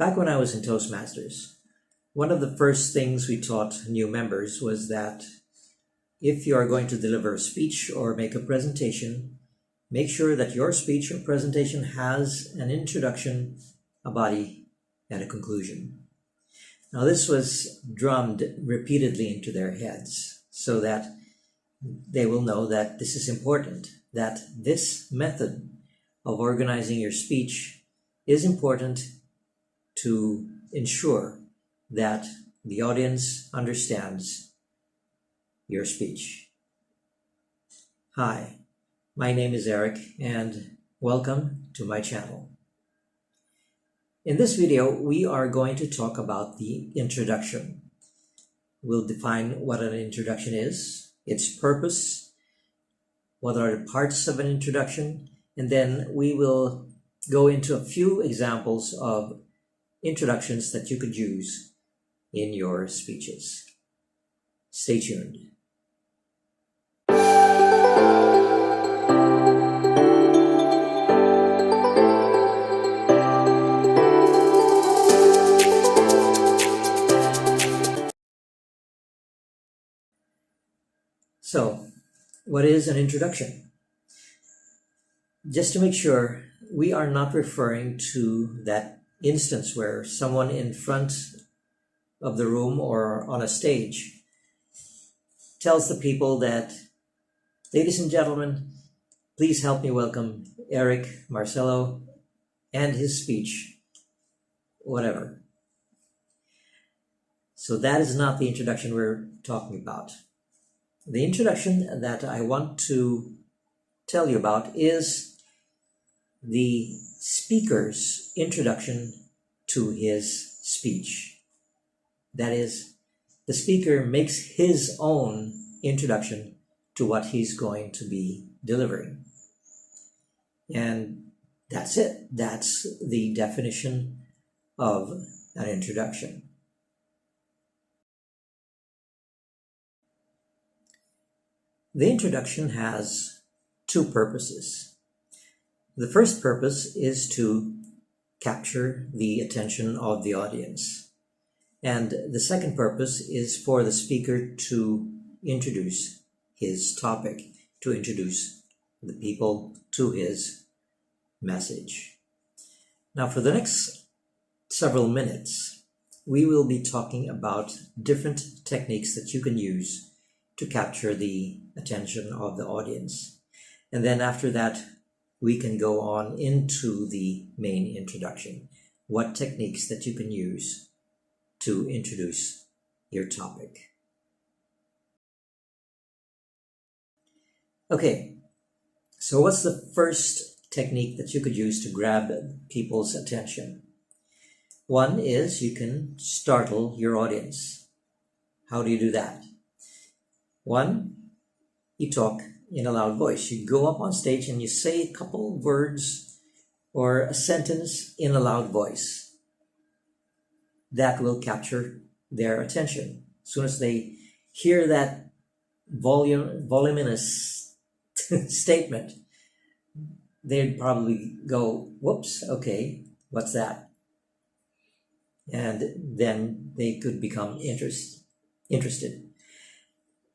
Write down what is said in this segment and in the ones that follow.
Back when I was in Toastmasters, one of the first things we taught new members was that if you are going to deliver a speech or make a presentation, make sure that your speech or presentation has an introduction, a body, and a conclusion. Now, this was drummed repeatedly into their heads so that they will know that this is important, that this method of organizing your speech is important to ensure that the audience understands your speech. Hi, my name is Eric, and welcome to my channel. In this video, we are going to talk about the introduction. We'll define what an introduction is, its purpose, what are the parts of an introduction, and then we will go into a few examples of introductions that you could use in your speeches. Stay tuned. So, what is an introduction? Just to make sure, we are not referring to that instance where someone in front of the room or on a stage tells the people that, ladies and gentlemen, please help me welcome Eric Marcello and his speech, whatever. So that is not the introduction we're talking about. The introduction that I want to tell you about is the speaker's introduction to his speech. That is, the speaker makes his own introduction to what he's going to be delivering. And that's it. That's the definition of an introduction. The introduction has two purposes. The first purpose is to capture the attention of the audience. And the second purpose is for the speaker to introduce his topic, to introduce the people to his message. Now, for the next several minutes, we will be talking about different techniques that you can use to capture the attention of the audience. And then after that, we can go on into the main introduction. What techniques that you can use to introduce your topic. Okay, so what's the first technique that you could use to grab people's attention? One is you can startle your audience. How do you do that? One, you talk in a loud voice. You go up on stage and you say a couple words or a sentence in a loud voice. That will capture their attention. As soon as they hear that voluminous statement, they'd probably go, whoops, okay, what's that? And then they could become interested.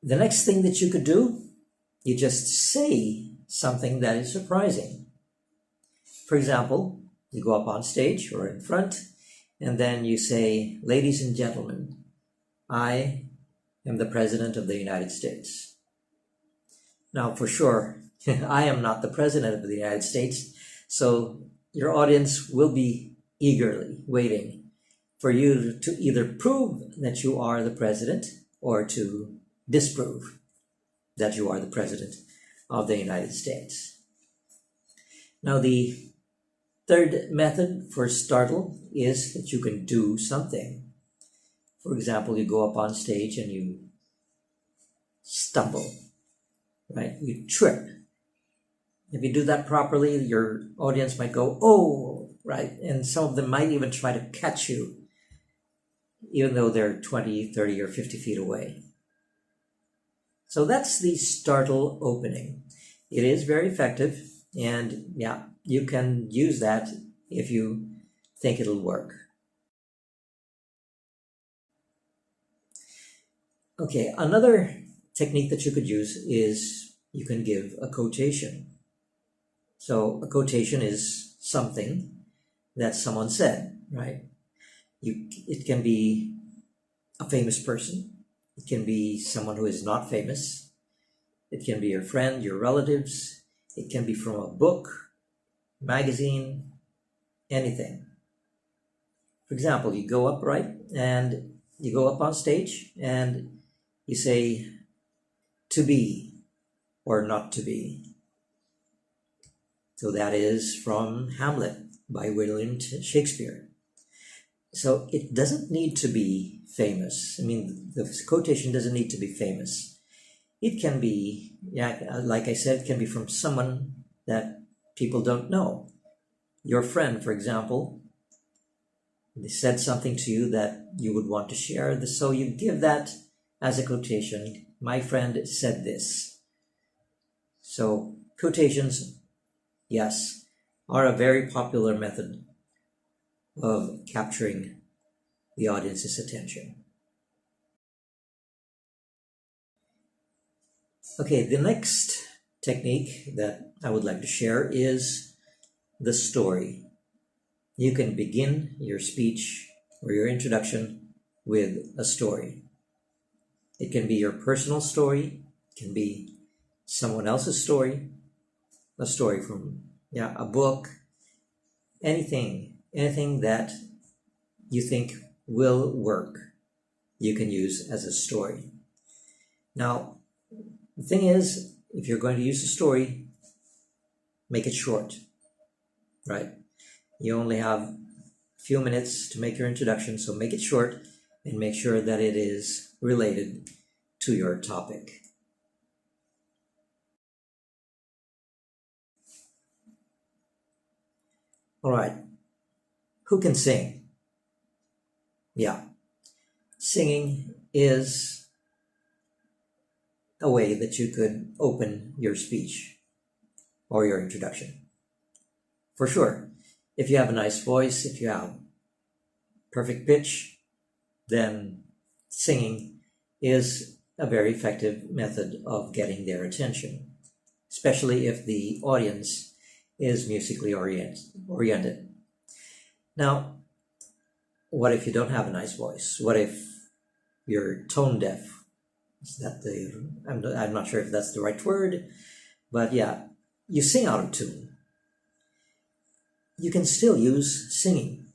The next thing that you could do, you just say something that is surprising. For example, you go up on stage or in front, and then you say, ladies and gentlemen, I am the President of the United States. Now, for sure, I am not the President of the United States, so your audience will be eagerly waiting for you to either prove that you are the President or to disprove that you are the President of the United States. Now, the third method for startle is that you can do something. For example, you go up on stage and you stumble, right? You trip. If you do that properly, your audience might go, oh, right? And some of them might even try to catch you, even though they're 20, 30, or 50 feet away. So that's the startle opening. It is very effective, and yeah, you can use that if you think it'll work. Okay, another technique that you could use is you can give a quotation. So a quotation is something that someone said, right? It can be a famous person. It can be someone who is not famous. It can be your friend, your relatives. It can be from a book, magazine, anything. For example, you go up, right? And you go up on stage and you say, to be or not to be. So that is from Hamlet by William Shakespeare. So it doesn't need to be famous. I mean, the quotation doesn't need to be famous. It can be, yeah, like I said, it can be from someone that people don't know. Your friend, for example, they said something to you that you would want to share. So you give that as a quotation. My friend said this. So quotations, yes, are a very popular method of capturing the audience's attention. Okay, the next technique that I would like to share is the story. You can begin your speech or your introduction with a story. It can be your personal story, it can be someone else's story, a story from a book, anything that you think will work, you can use as a story. Now, the thing is, if you're going to use a story, make it short, right? You only have a few minutes to make your introduction, so make it short and make sure that it is related to your topic. All right, who can sing? Yeah, singing is a way that you could open your speech or your introduction. For sure, if you have a nice voice, if you have perfect pitch, then singing is a very effective method of getting their attention, especially if the audience is musically oriented. Now, what if you don't have a nice voice? What if you're tone deaf? Is that I'm not sure if that's the right word, but yeah, you sing out of tune. You can still use singing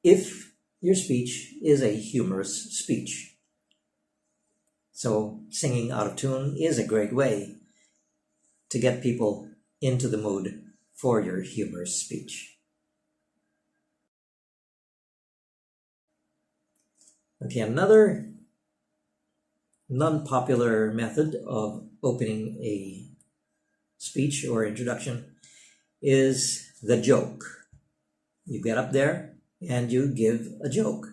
if your speech is a humorous speech. So singing out of tune is a great way to get people into the mood for your humorous speech. Okay, another non-popular method of opening a speech or introduction is the joke. You get up there and you give a joke.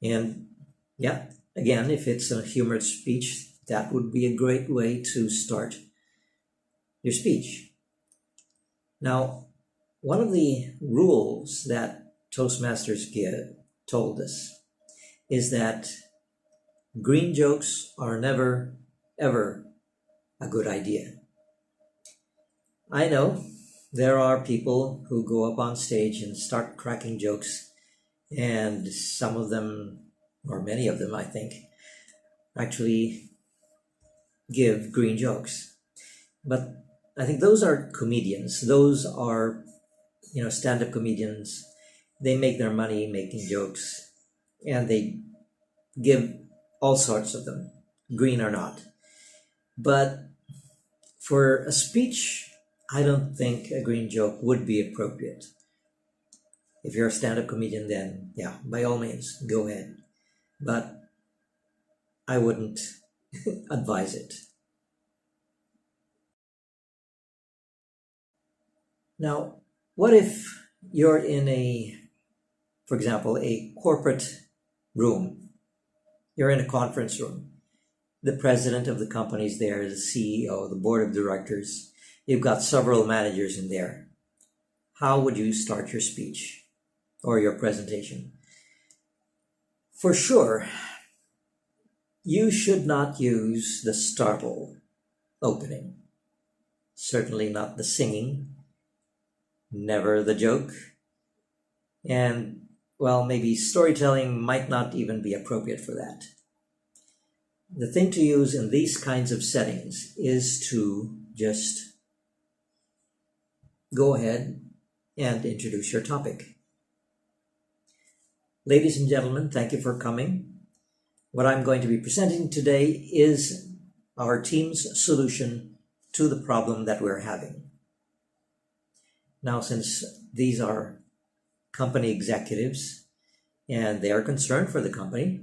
And yeah, again, if it's a humorous speech, that would be a great way to start your speech. Now, one of the rules that Toastmasters told us is that green jokes are never, ever a good idea. I know there are people who go up on stage and start cracking jokes, and some of them, or many of them, I think, actually give green jokes. But I think those are comedians. Those are, stand-up comedians. They make their money making jokes, and they give all sorts of them, green or not. But for a speech, I don't think a green joke would be appropriate. If you're a stand-up comedian, then yeah, by all means, go ahead. But I wouldn't advise it. Now, what if you're in for example, a corporate room? You're in a conference room. The president of the company is there, the CEO, the board of directors. You've got several managers in there. How would you start your speech or your presentation? For sure, You should not use the startle opening. Certainly not the singing, never the joke, and, well, maybe storytelling might not even be appropriate for that. The thing to use in these kinds of settings is to just go ahead and introduce your topic. Ladies and gentlemen, thank you for coming. What I'm going to be presenting today is our team's solution to the problem that we're having. Now, since these are company executives and they are concerned for the company,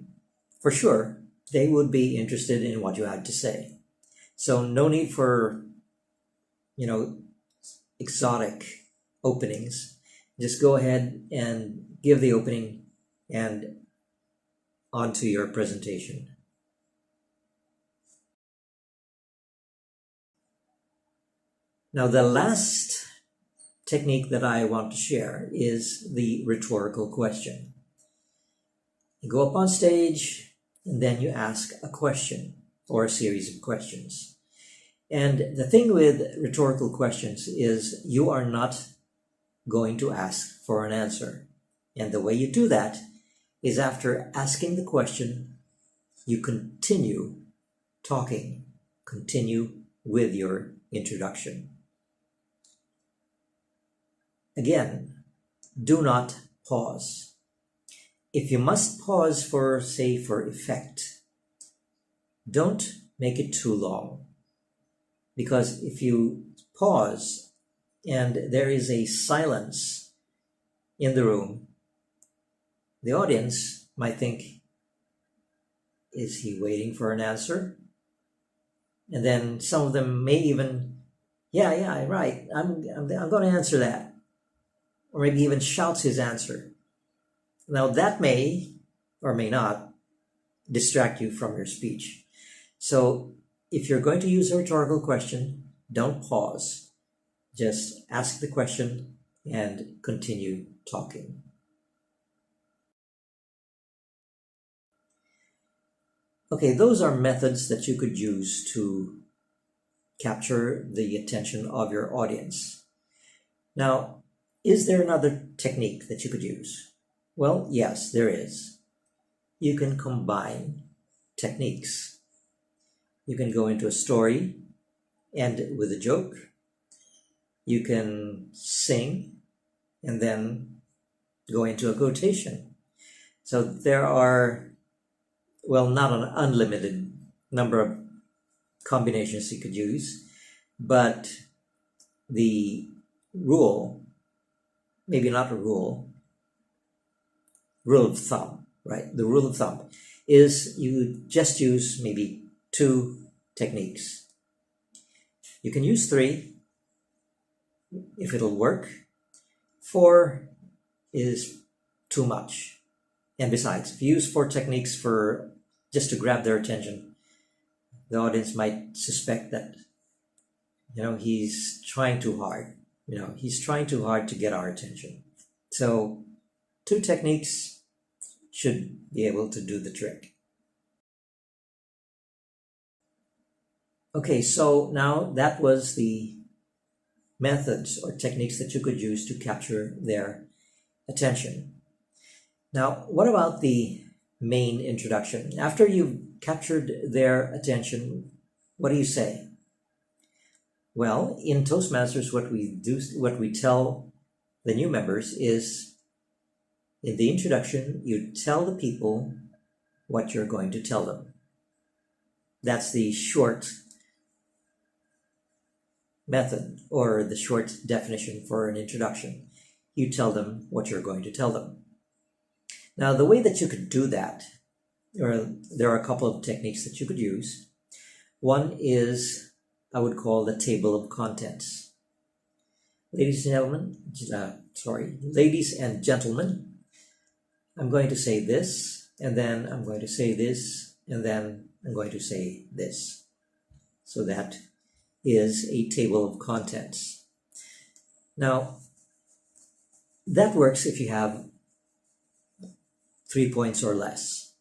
for sure, they would be interested in what you had to say. So no need for, exotic openings. Just go ahead and give the opening and onto your presentation. Now, the last technique that I want to share is the rhetorical question. You go up on stage and then you ask a question or a series of questions. And the thing with rhetorical questions is you are not going to ask for an answer. And the way you do that is after asking the question, you continue talking, continue with your introduction. Again, do not pause. If you must pause for effect, don't make it too long. Because if you pause and there is a silence in the room, the audience might think, is he waiting for an answer? And then some of them may even, yeah, right, I'm going to answer that. Or maybe even shouts his answer. Now that may or may not distract you from your speech. So if you're going to use a rhetorical question, don't pause. Just ask the question and continue talking. Okay, those are methods that you could use to capture the attention of your audience. Now, is there another technique that you could use? Well, yes, there is. You can combine techniques. You can go into a story, end it with a joke. You can sing and then go into a quotation. So there are, well, not an unlimited number of combinations you could use, but the rule, maybe not a rule of thumb, right? The rule of thumb is you just use maybe 2 techniques. You can use 3 if it'll work. 4 is too much. And besides, if you use 4 techniques for just to grab their attention, the audience might suspect that, he's trying too hard. He's trying too hard to get our attention. So 2 techniques should be able to do the trick. Okay, so now that was the methods or techniques that you could use to capture their attention. Now, what about the main introduction? After you've captured their attention, what do you say? Well, in Toastmasters, what we tell the new members is, in the introduction, you tell the people what you're going to tell them. That's the short method or the short definition for an introduction. You tell them what you're going to tell them. Now, the way that you could do that, there are a couple of techniques that you could use. One is, I would call the table of contents. Ladies and gentlemen, I'm going to say this, and then I'm going to say this, and then I'm going to say this. So that is a table of contents. Now, that works if you have 3 points or less.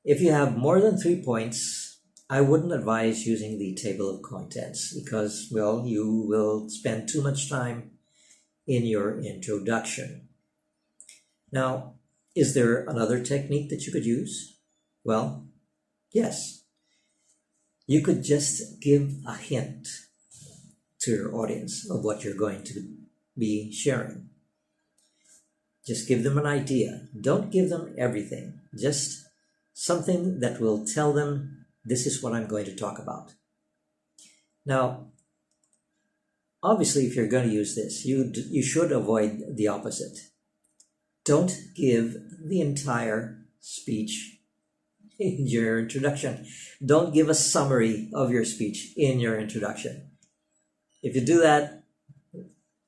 If you have more than 3 points, I wouldn't advise using the table of contents because, well, you will spend too much time in your introduction. Now, is there another technique that you could use? Well, yes. You could just give a hint to your audience of what you're going to be sharing. Just give them an idea. Don't give them everything. Just something that will tell them this is what I'm going to talk about. Now, obviously, if you're going to use this, you should avoid the opposite. Don't give the entire speech in your introduction. Don't give a summary of your speech in your introduction. If you do that,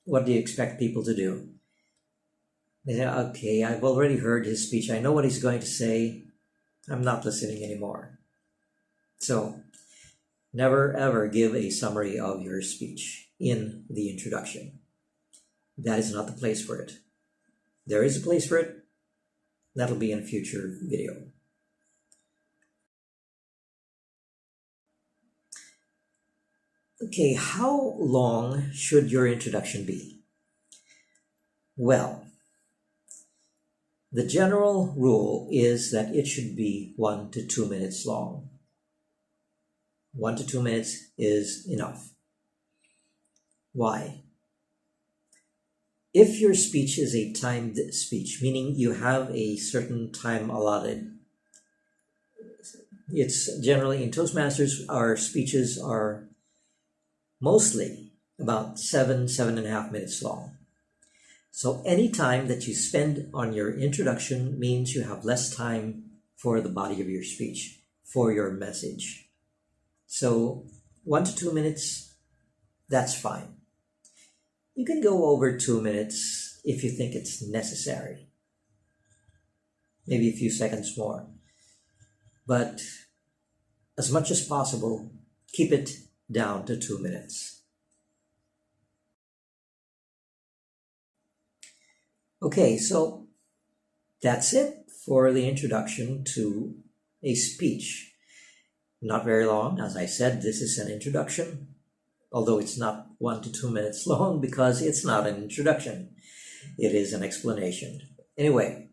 what do you expect people to do? They say, okay, I've already heard his speech. I know what he's going to say. I'm not listening anymore. So, never ever give a summary of your speech in the introduction. That is not the place for it. There is a place for it. That'll be in a future video. Okay, how long should your introduction be? Well, the general rule is that it should be 1 to 2 minutes long. 1 to 2 minutes is enough. Why? If your speech is a timed speech, meaning you have a certain time allotted, it's generally in Toastmasters, our speeches are mostly about 7.5 minutes long. So any time that you spend on your introduction means you have less time for the body of your speech, for your message. So 1 to 2 minutes, that's fine. You can go over 2 minutes if you think it's necessary. Maybe a few seconds more. But as much as possible, keep it down to 2 minutes. Okay, so that's it for the introduction to a speech. Not very long. As I said, this is an introduction, although it's not 1 to 2 minutes long because it's not an introduction. It is an explanation. Anyway,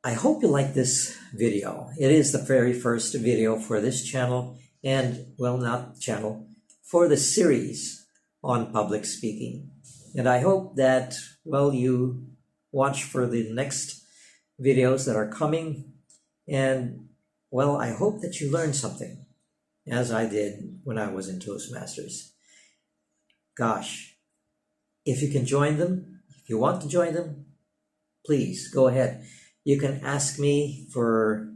I hope you like this video. It is the very first video for this channel and, well, not channel, for the series on public speaking. And I hope that, well, you watch for the next videos that are coming. And, well, I hope that you learned something, as I did when I was in Toastmasters. Gosh, if you can join them, if you want to join them, please go ahead. You can ask me for,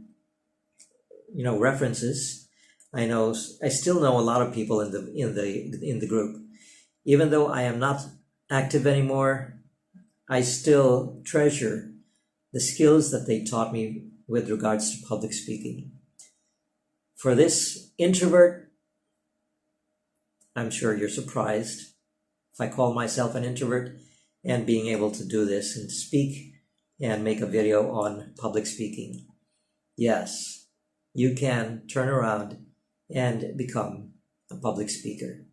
references. I still know a lot of people in the group. Even though I am not active anymore, I still treasure the skills that they taught me with regards to public speaking. For this introvert, I'm sure you're surprised if I call myself an introvert and being able to do this and speak and make a video on public speaking. Yes, you can turn around and become a public speaker.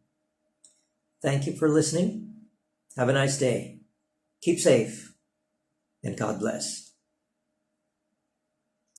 Thank you for listening. Have a nice day. Keep safe, and God bless.